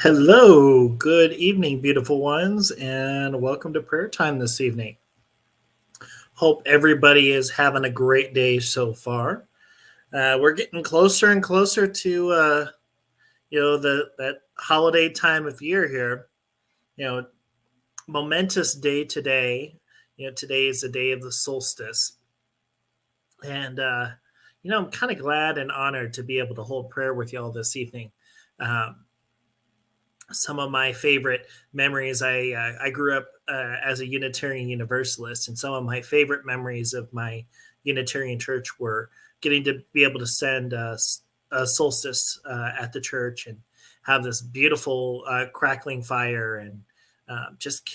Hello, good evening, beautiful ones, and welcome to prayer time this evening. Hope everybody is having a great day so far. We're getting closer and closer to the that holiday time of year here. You know, momentous day today. Today is the day of the solstice, and I'm kind of glad and honored to be able to hold prayer with y'all this evening. Um, some of my favorite memories. I grew up as a Unitarian Universalist, and some of my favorite memories of my Unitarian church were getting to be able to send a solstice at the church and have this beautiful crackling fire and just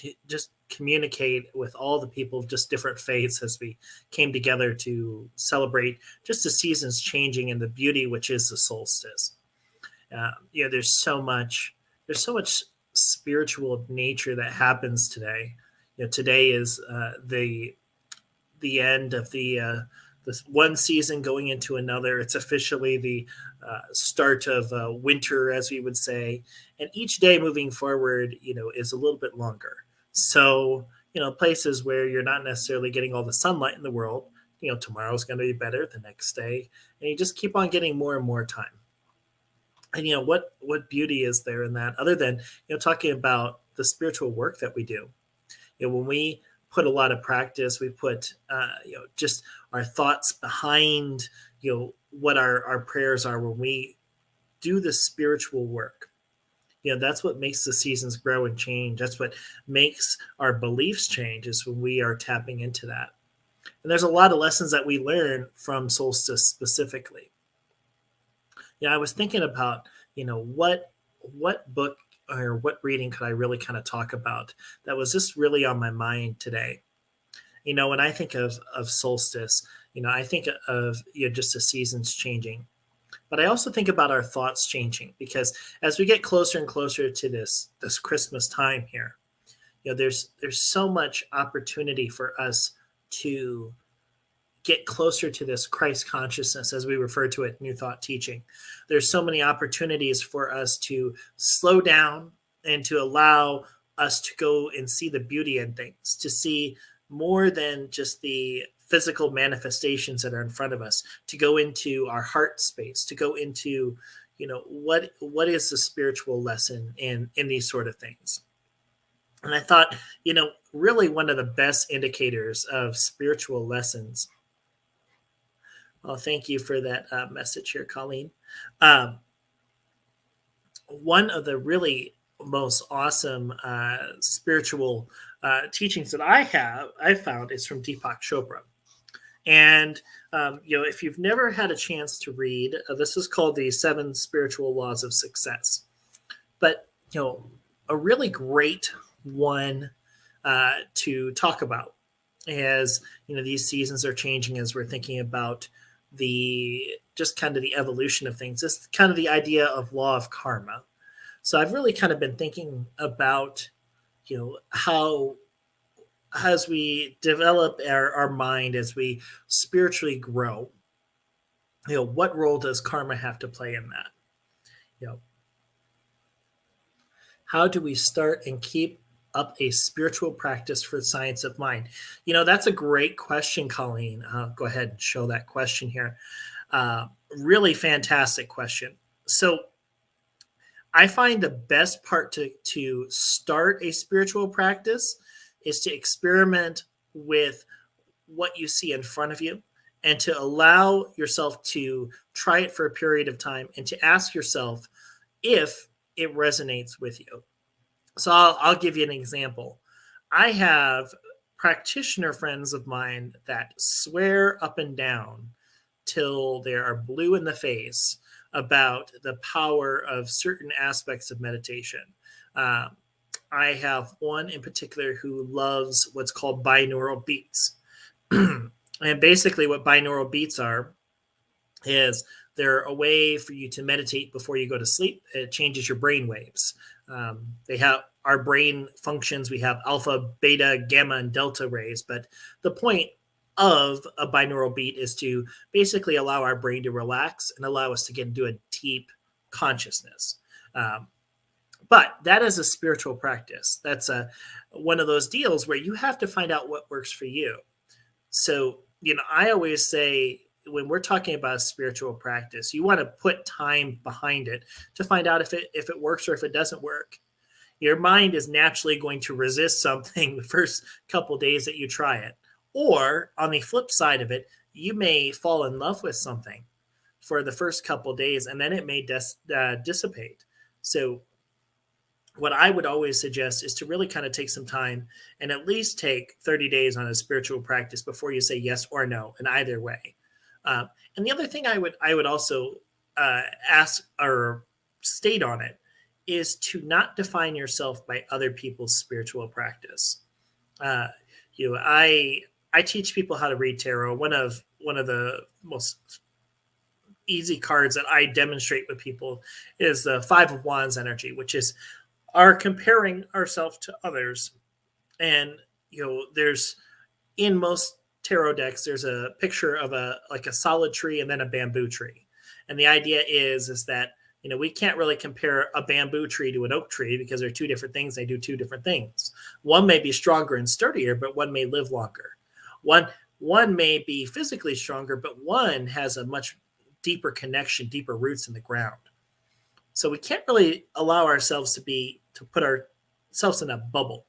communicate with all the people of just different faiths as we came together to celebrate just the seasons changing and the beauty which is the solstice. There's so much spiritual nature that happens today. Today is the end of the this one season going into another. It's officially the start of winter, as we would say, and each day moving forward, is a little bit longer. So, places where you're not necessarily getting all the sunlight in the world, tomorrow's going to be better the next day, and you just keep on getting more and more time. And what beauty is there in that, other than talking about the spiritual work that we do? When we put a lot of practice, we put just our thoughts behind what our prayers are. When we do the spiritual work, that's what makes the seasons grow and change. That's what makes our beliefs change, is when we are tapping into that. And there's a lot of lessons that we learn from solstice specifically. I was thinking about, what book or what reading could I really kind of talk about that was just really on my mind today. When I think of solstice, I think of just the seasons changing. But I also think about our thoughts changing, because as we get closer and closer to this Christmas time here, there's so much opportunity for us to get closer to this Christ consciousness, as we refer to it, New Thought teaching. There's so many opportunities for us to slow down and to allow us to go and see the beauty in things, to see more than just the physical manifestations that are in front of us, to go into our heart space, to go into, what is the spiritual lesson in these sort of things. And I thought, really one of the best indicators of spiritual lessons. Well, thank you for that message here, Colleen. Um, One of the really most awesome spiritual teachings that I found, is from Deepak Chopra. And if you've never had a chance to read, this is called the Seven Spiritual Laws of Success. But a really great one to talk about, as these seasons are changing, as we're thinking about the just kind of the evolution of things. This kind of the idea of law of karma. So I've really kind of been thinking about how, as we develop our mind, as we spiritually grow, what role does karma have to play in that? you know how do we start and keep up a spiritual practice for the science of mind? That's a great question, Colleen. Go ahead and show that question here. Really fantastic question. So I find the best part to start a spiritual practice is to experiment with what you see in front of you, and to allow yourself to try it for a period of time, and to ask yourself if it resonates with you. So I'll give you an example. I have practitioner friends of mine that swear up and down till they are blue in the face about the power of certain aspects of meditation. Um, I have one in particular who loves what's called binaural beats. And basically, what binaural beats are is they're a way for you to meditate before you go to sleep. It changes your brain waves. They have our brain functions. We have alpha, beta, gamma, and delta rays. But the point of a binaural beat is to basically allow our brain to relax and allow us to get into a deep consciousness. Um, But that is a spiritual practice. That's a one of those deals where you have to find out what works for you. So, I always say when we're talking about a spiritual practice, you want to put time behind it to find out if it works or if it doesn't work. Your mind is naturally going to resist something the first couple days that you try it. Or on the flip side of it, you may fall in love with something for the first couple days and then it may dissipate. So what I would always suggest is to really kind of take some time and at least take 30 days on a spiritual practice before you say yes or no in either way. And the other thing I would also ask or state on it is to not define yourself by other people's spiritual practice. Uh, I teach people how to read tarot. One of the most easy cards that I demonstrate with people is the Five of Wands energy, which is are comparing ourselves to others. And there's in most tarot decks, there's a picture of a solid tree and then a bamboo tree. And the idea is that we can't really compare a bamboo tree to an oak tree because they're two different things. They do two different things. One may be stronger and sturdier, but one may live longer. One may be physically stronger, but one has a much deeper connection, deeper roots in the ground. So we can't really allow ourselves to put ourselves in a bubble.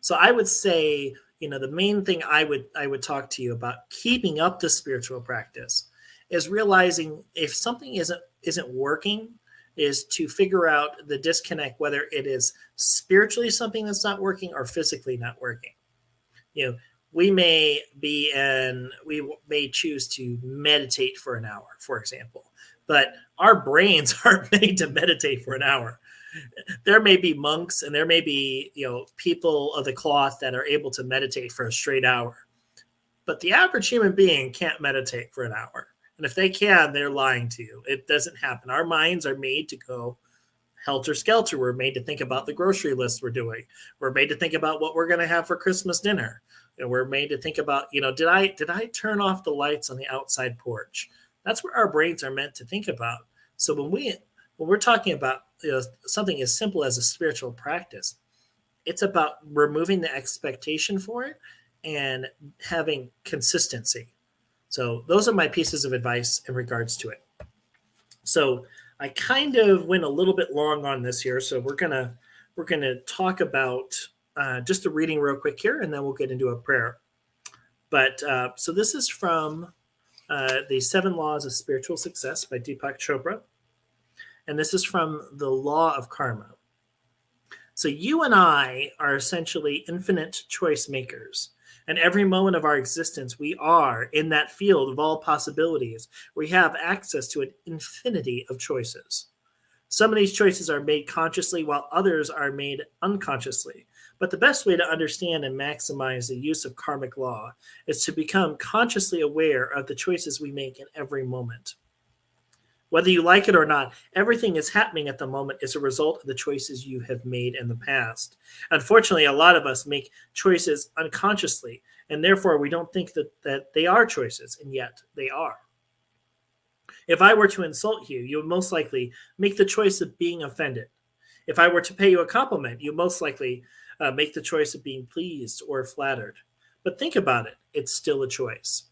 So I would say, the main thing I would talk to you about keeping up the spiritual practice is realizing if something isn't working, is to figure out the disconnect, whether it is spiritually something that's not working or physically not working. You know, we may choose to meditate for an hour, for example, but our brains aren't made to meditate for an hour. There may be monks and there may be people of the cloth that are able to meditate for a straight hour, but the average human being can't meditate for an hour. And if they can, they're lying to you. It doesn't happen. Our minds are made to go helter skelter. We're made to think about the grocery list we're doing. We're made to think about what we're going to have for Christmas dinner. And we're made to think about, did I turn off the lights on the outside porch? That's where our brains are meant to think about. So when we're talking about something as simple as a spiritual practice, it's about removing the expectation for it and having consistency. So those are my pieces of advice in regards to it. So I kind of went a little bit long on this here, so we're gonna talk about just the reading real quick here, and then we'll get into a prayer. But so this is from the Seven Laws of Spiritual Success by Deepak Chopra, and this is from the Law of Karma. So you and I are essentially infinite choice makers. And every moment of our existence, we are in that field of all possibilities. We have access to an infinity of choices. Some of these choices are made consciously, while others are made unconsciously. But the best way to understand and maximize the use of karmic law is to become consciously aware of the choices we make in every moment. Whether you like it or not, everything is happening at the moment as a result of the choices you have made in the past. Unfortunately, a lot of us make choices unconsciously, and therefore we don't think that they are choices, and yet they are. If I were to insult you, you would most likely make the choice of being offended. If I were to pay you a compliment, you most likely make the choice of being pleased or flattered. But think about it, it's still a choice.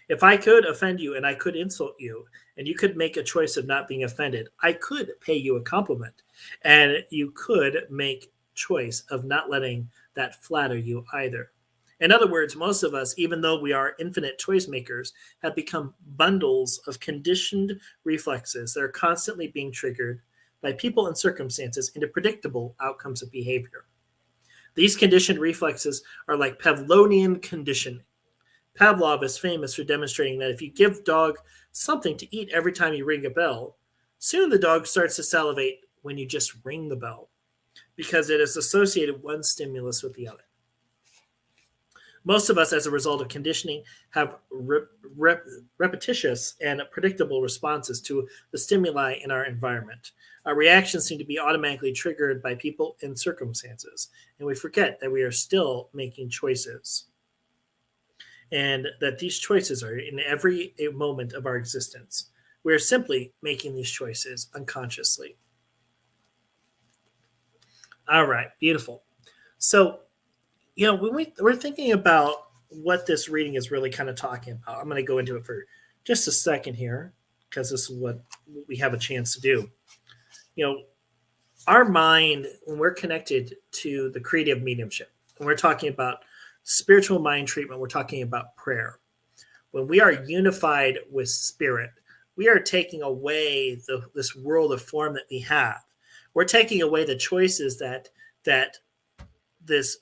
If I could offend you and I could insult you, and you could make a choice of not being offended, I could pay you a compliment, and you could make choice of not letting that flatter you either. In other words, most of us, even though we are infinite choice makers, have become bundles of conditioned reflexes that are constantly being triggered by people and circumstances into predictable outcomes of behavior. These conditioned reflexes are like Pavlovian conditioning. Pavlov is famous for demonstrating that if you give dog something to eat every time you ring a bell, soon the dog starts to salivate when you just ring the bell because it has associated one stimulus with the other. Most of us, as a result of conditioning, have repetitious and predictable responses to the stimuli in our environment. Our reactions seem to be automatically triggered by people and circumstances, and we forget that we are still making choices and that these choices are in every moment of our existence. We are simply making these choices unconsciously. All right, beautiful. So, when we're thinking about what this reading is really kind of talking about, I'm going to go into it for just a second here because this is what we have a chance to do. You know, our mind, when we're connected to the creative mediumship, when we're talking about spiritual mind treatment, we're talking about prayer. When we are unified with spirit, we are taking away this world of form that we have. We're taking away the choices that this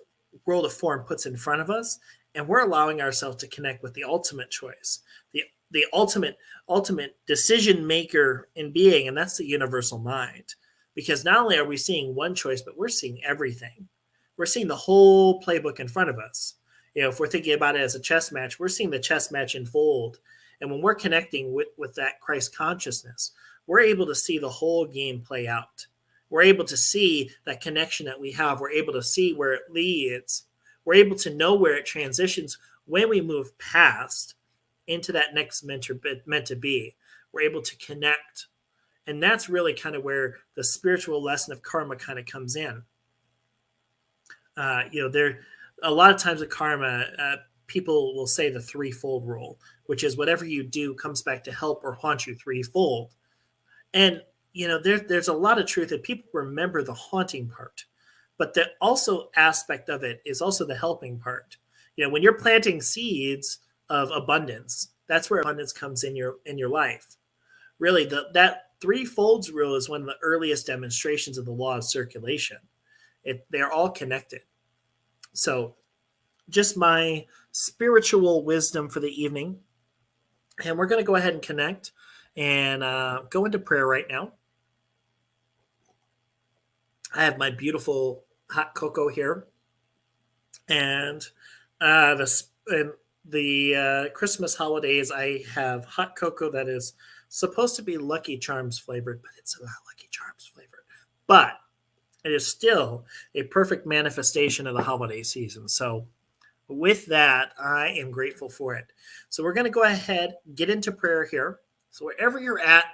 world of form puts in front of us, and we're allowing ourselves to connect with the ultimate choice, the ultimate decision maker in being, and that's the universal mind. Because not only are we seeing one choice, but we're seeing everything. We're seeing the whole playbook in front of us. If we're thinking about it as a chess match, we're seeing the chess match unfold. And when we're connecting with that Christ consciousness, we're able to see the whole game play out. We're able to see that connection that we have. We're able to see where it leads. We're able to know where it transitions when we move past into that next meant to be. We're able to connect. And that's really kind of where the spiritual lesson of karma kind of comes in. There a lot of times with karma, people will say the threefold rule, which is whatever you do comes back to help or haunt you threefold. And there's a lot of truth that people remember the haunting part, but the also aspect of it is also the helping part. When you're planting seeds of abundance, that's where abundance comes in your life. Really, that three folds rule is one of the earliest demonstrations of the law of circulation. They're all connected. So, just my spiritual wisdom for the evening, and we're going to go ahead and connect and go into prayer right now. I have my beautiful hot cocoa here, and the Christmas holidays, I have hot cocoa that is supposed to be Lucky Charms flavored, but it's not Lucky Charms flavored. But it is still a perfect manifestation of the holiday season. So, with that, I am grateful for it. So, we're going to go ahead, get into prayer here. So, wherever you're at,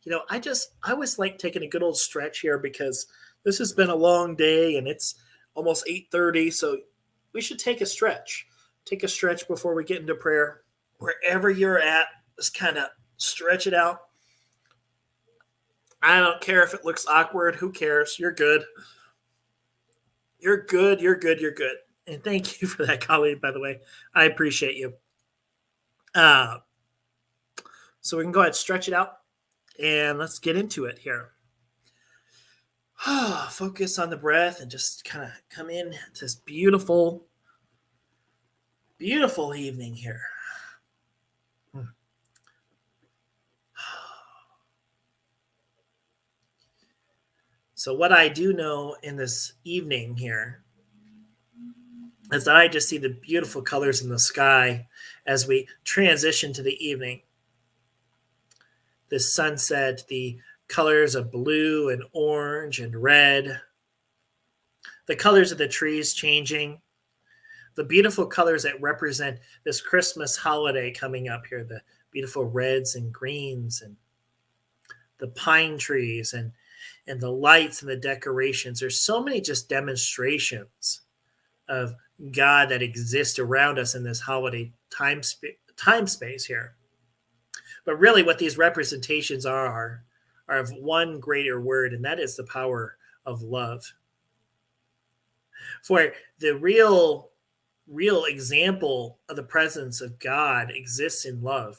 I always like taking a good old stretch here because this has been a long day and it's almost 8:30. So, we should take a stretch. Take a stretch before we get into prayer. Wherever you're at, just kind of stretch it out. I don't care if it looks awkward. Who cares? You're good. You're good. You're good. You're good. And thank you for that, colleague, by the way. I appreciate you. Uh, so we can go ahead and stretch it out and let's get into it here. Focus on the breath and just kind of come in to this beautiful, beautiful evening here. So, what I do know in this evening here is that I just see the beautiful colors in the sky as we transition to the evening. The sunset, the colors of blue and orange and red, the colors of the trees changing, the beautiful colors that represent this Christmas holiday coming up here, the beautiful reds and greens and the pine trees and the lights and the decorations. There's so many just demonstrations of God that exist around us in this holiday time space here. But really, what these representations are of one greater word, and that is the power of love. For the real example of the presence of God exists in love.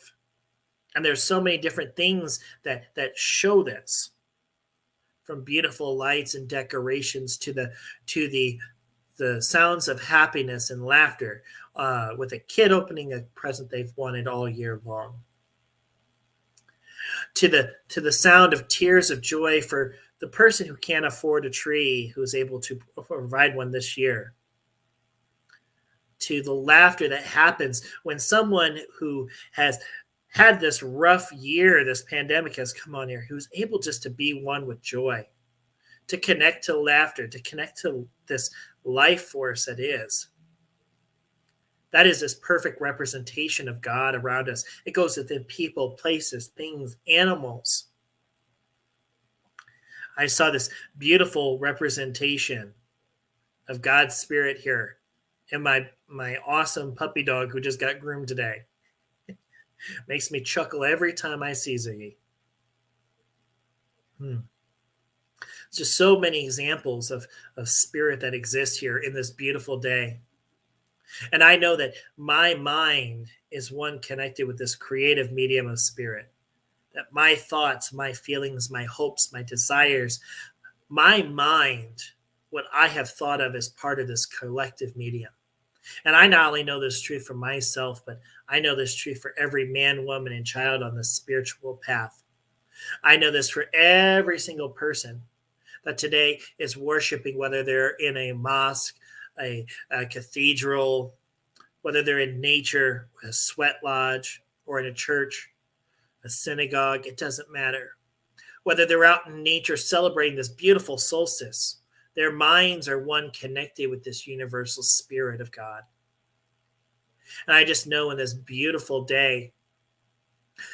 And there's so many different things that show this, from beautiful lights and decorations to the sounds of happiness and laughter, with a kid opening a present they've wanted all year long, to the sound of tears of joy for the person who can't afford a tree who's able to provide one this year, to the laughter that happens when someone who has had this rough year, this pandemic has come on here, who's able just to be one with joy, to connect to laughter, to connect to this life force that is. That is this perfect representation of God around us. It goes within people, places, things, animals. I saw this beautiful representation of God's Spirit here and my awesome puppy dog who just got groomed today. Makes me chuckle every time I see Ziggy. Hmm. Just so many examples of spirit that exists here in this beautiful day. And I know that my mind is one connected with this creative medium of spirit. That my thoughts, my feelings, my hopes, my desires, my mind, what I have thought of as part of this collective medium. And I not only know this truth for myself, but I know this truth for every man, woman, and child on this spiritual path. I know this for every single person that today is worshiping, whether they're in a mosque, a cathedral, whether they're in nature, a sweat lodge, or in a church, a synagogue, it doesn't matter. Whether they're out in nature celebrating this beautiful solstice, their minds are one connected with this universal spirit of God. And I just know in this beautiful day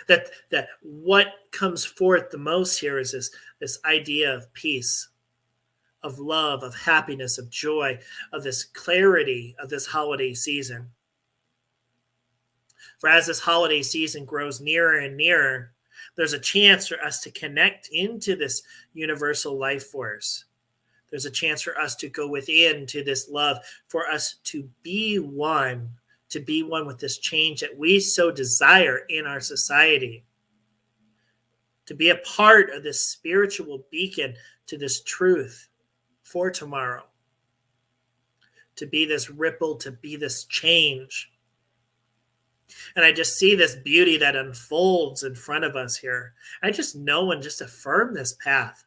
that what comes forth the most here is this idea of peace, of love, of happiness, of joy, of this clarity of this holiday season. For as this holiday season grows nearer and nearer, there's a chance for us to connect into this universal life force. There's a chance for us to go within to this love, for us to be one with this change that we so desire in our society, to be a part of this spiritual beacon to this truth for tomorrow, to be this ripple, to be this change. And I just see this beauty that unfolds in front of us here. I just know and just affirm this path.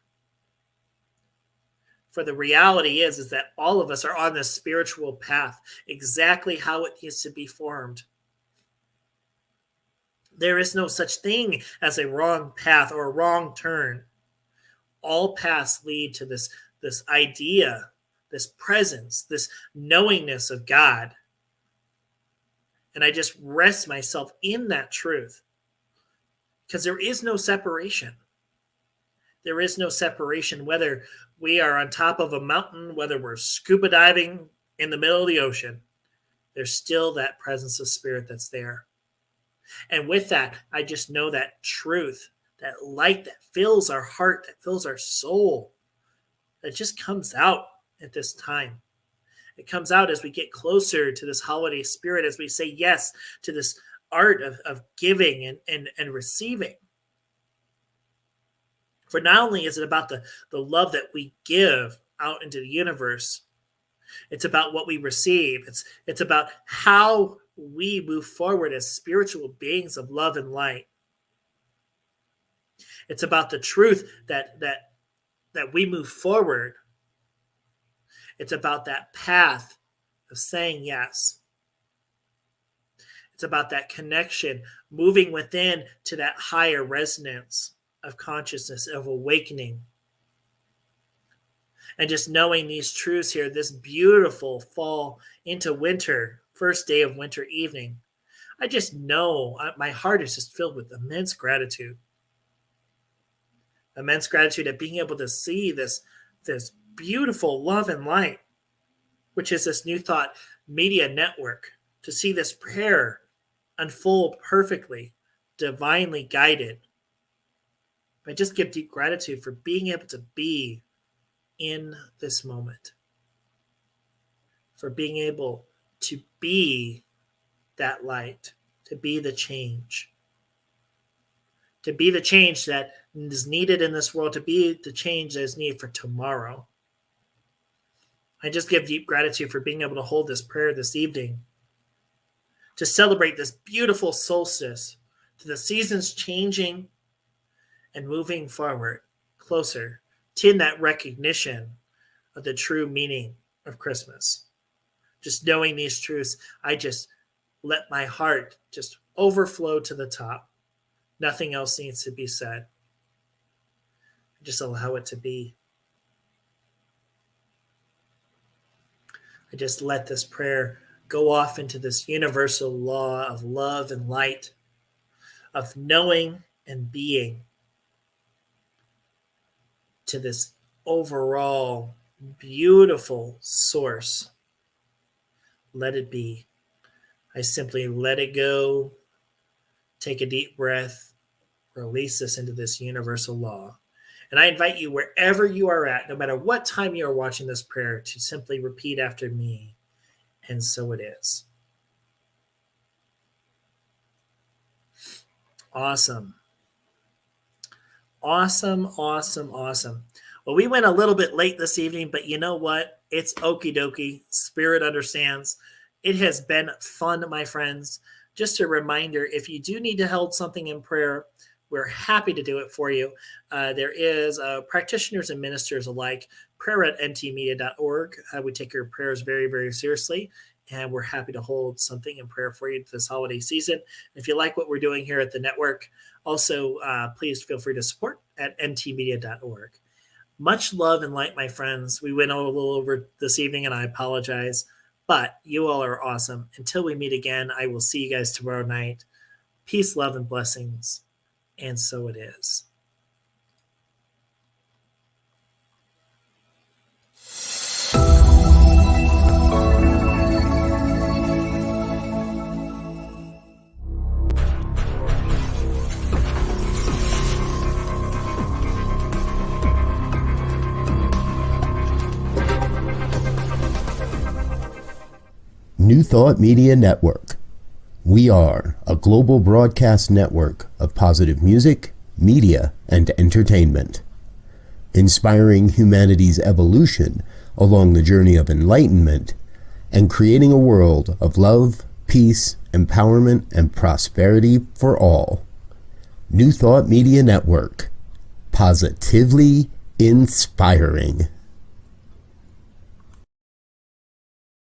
For the reality is that all of us are on this spiritual path, exactly how it needs to be formed. There is no such thing as a wrong path or a wrong turn. All paths lead to this idea, this presence, this knowingness of God. And I just rest myself in that truth because there is no separation. There is no separation, whether we are on top of a mountain, whether we're scuba diving in the middle of the ocean, there's still that presence of spirit that's there. And with that, I just know that truth, that light that fills our heart, that fills our soul, that just comes out at this time. It comes out as we get closer to this holiday spirit, as we say yes to this art of giving and receiving. For not only is it about the love that we give out into the universe, it's about what we receive. It's about how we move forward as spiritual beings of love and light. It's about the truth that we move forward. It's about that path of saying yes. It's about that connection, moving within to that higher resonance of consciousness, of awakening. And just knowing these truths here, this beautiful fall into winter, first day of winter evening, I just know my heart is just filled with immense gratitude. Immense gratitude at being able to see this beautiful love and light, which is this New Thought media network, to see this prayer unfold perfectly, divinely guided. I just give deep gratitude for being able to be in this moment, for being able to be that light, to be the change, that is needed in this world, to be the change that is needed for tomorrow. I just give deep gratitude for being able to hold this prayer this evening, to celebrate this beautiful solstice, to the seasons changing and moving forward, closer to that recognition of the true meaning of Christmas. Just knowing these truths, I just let my heart just overflow to the top. Nothing else needs to be said. Just allow it to be. I just let this prayer go off into this universal law of love and light, of knowing and being. to this overall beautiful source. Let it be. I simply let it go, take a deep breath, release this into this universal law. And I invite you, wherever you are at, no matter what time you are watching this prayer, to simply repeat after me. And so it is. Awesome. Awesome, awesome, awesome. Well, we went a little bit late this evening, but you know what? It's okie dokie. Spirit understands. It has been fun, my friends. Just a reminder, if you do need to hold something in prayer, we're happy to do it for you. There is practitioners and ministers alike, prayer@ntmedia.org. We take your prayers very, very seriously, and we're happy to hold something in prayer for you this holiday season. If you like what we're doing here at the network, also please feel free to support at ntmedia.org. Much love and light, my friends. We went a little over this evening, and I apologize, but you all are awesome. Until we meet again, I will see you guys tomorrow night. Peace, love, and blessings. And so it is. New Thought Media Network. We are a global broadcast network of positive music, media, and entertainment, inspiring humanity's evolution along the journey of enlightenment and creating a world of love, peace, empowerment, and prosperity for all. New Thought Media Network. Positively inspiring.